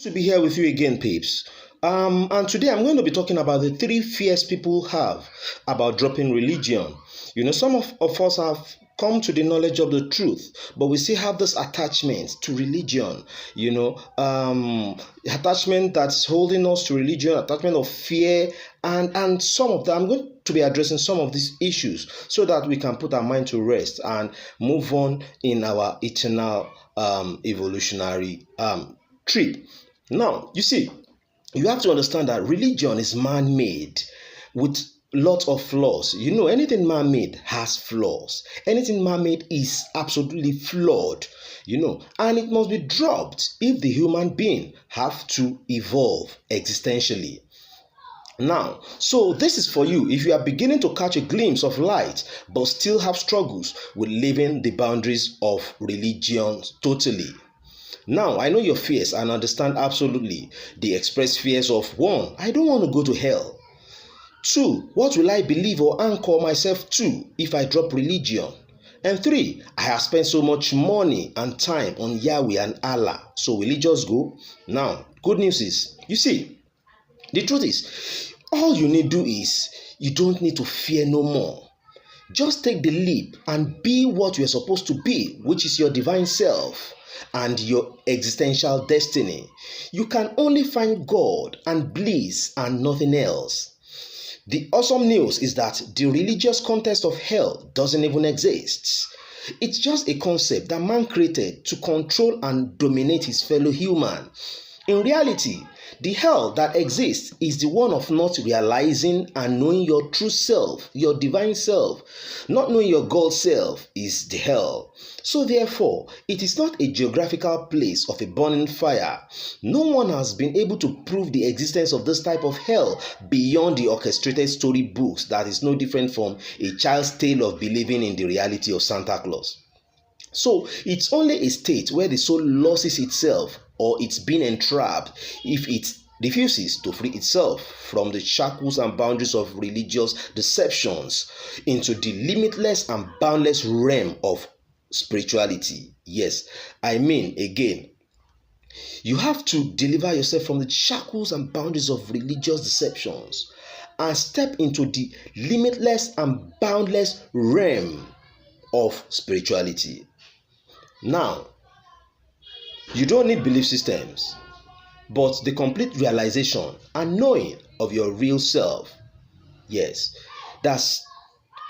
To be here with you again, peeps. And today I'm going to be talking about the three fears people have about dropping religion. Some of us have come to the knowledge of the truth, but we still have this attachment to religion. Attachment that's holding us to religion, attachment of fear, and some of them. I'm going to be addressing some of these issues so that we can put our mind to rest and move on in our eternal evolutionary trip. Now, you see, you have to understand that religion is man-made with lots of flaws. Anything man-made has flaws. Anything man-made is absolutely flawed, and it must be dropped if the human being have to evolve existentially. Now, so this is for you if you are beginning to catch a glimpse of light but still have struggles with living the boundaries of religion totally. Now, I know your fears and understand absolutely the expressed fears of 1. I don't want to go to hell. 2. What will I believe or anchor myself to if I drop religion? And 3. I have spent so much money and time on Yahweh and Allah. So will it just go? Now, good news is, you see, the truth is, all you need to do is, you don't need to fear no more. Just take the leap and be what you are supposed to be, which is your divine self and your existential destiny. You can only find God and bliss and nothing else. The awesome news is that the religious context of hell doesn't even exist. It's just a concept that man created to control and dominate his fellow human. In reality, the hell that exists is the one of not realizing and knowing your true self, your divine self. Not knowing your God self is the hell. So therefore, it is not a geographical place of a burning fire. No one has been able to prove the existence of this type of hell beyond the orchestrated storybooks that is no different from a child's tale of believing in the reality of Santa Claus. So it's only a state where the soul loses itself or it's been entrapped if it refuses to free itself from the shackles and boundaries of religious deceptions into the limitless and boundless realm of spirituality. Yes, I mean again, you have to deliver yourself from the shackles and boundaries of religious deceptions and step into the limitless and boundless realm of spirituality. Now, you don't need belief systems, but the complete realization and knowing of your real self. Yes, that's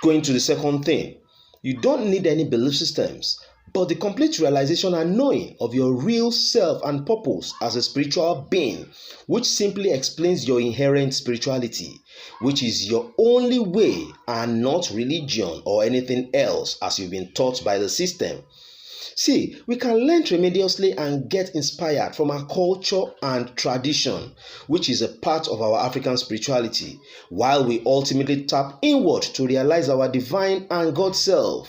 going to the second thing. You don't need any belief systems, but the complete realization and knowing of your real self and purpose as a spiritual being, which simply explains your inherent spirituality, which is your only way and not religion or anything else as you've been taught by the system. See, we can learn tremendously and get inspired from our culture and tradition, which is a part of our African spirituality, while we ultimately tap inward to realize our divine and God self.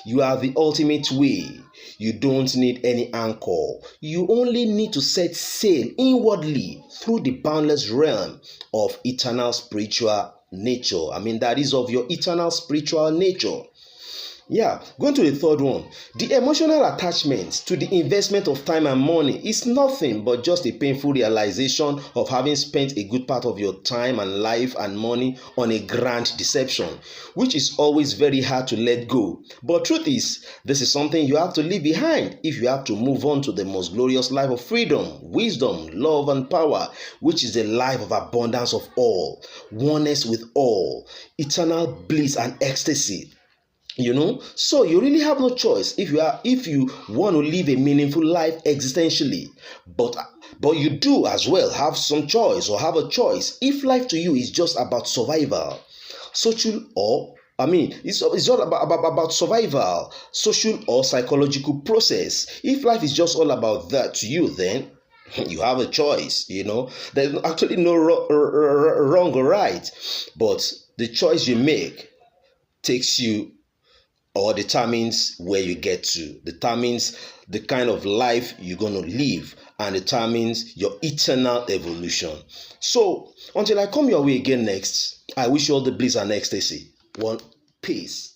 You are the ultimate way. You don't need any anchor. You only need to set sail inwardly through the boundless realm of eternal spiritual nature. That is of your eternal spiritual nature. Yeah, going to the third one. The emotional attachment to the investment of time and money is nothing but just a painful realization of having spent a good part of your time and life and money on a grand deception, which is always very hard to let go. But truth is, this is something you have to leave behind if you have to move on to the most glorious life of freedom, wisdom, love, and power, which is a life of abundance of all, oneness with all, eternal bliss and ecstasy. So you really have no choice if you want to live a meaningful life existentially, but you do as well have some choice or have a choice if life to you is just about survival, it's all about survival, social or psychological process. If life is just all about that to you, then you have a choice. There's actually no wrong or right, but the choice you make takes you or determines where you get to, determines the kind of life you're going to live, and determines your eternal evolution. So, until I come your way again next, I wish you all the bliss and ecstasy. One, peace.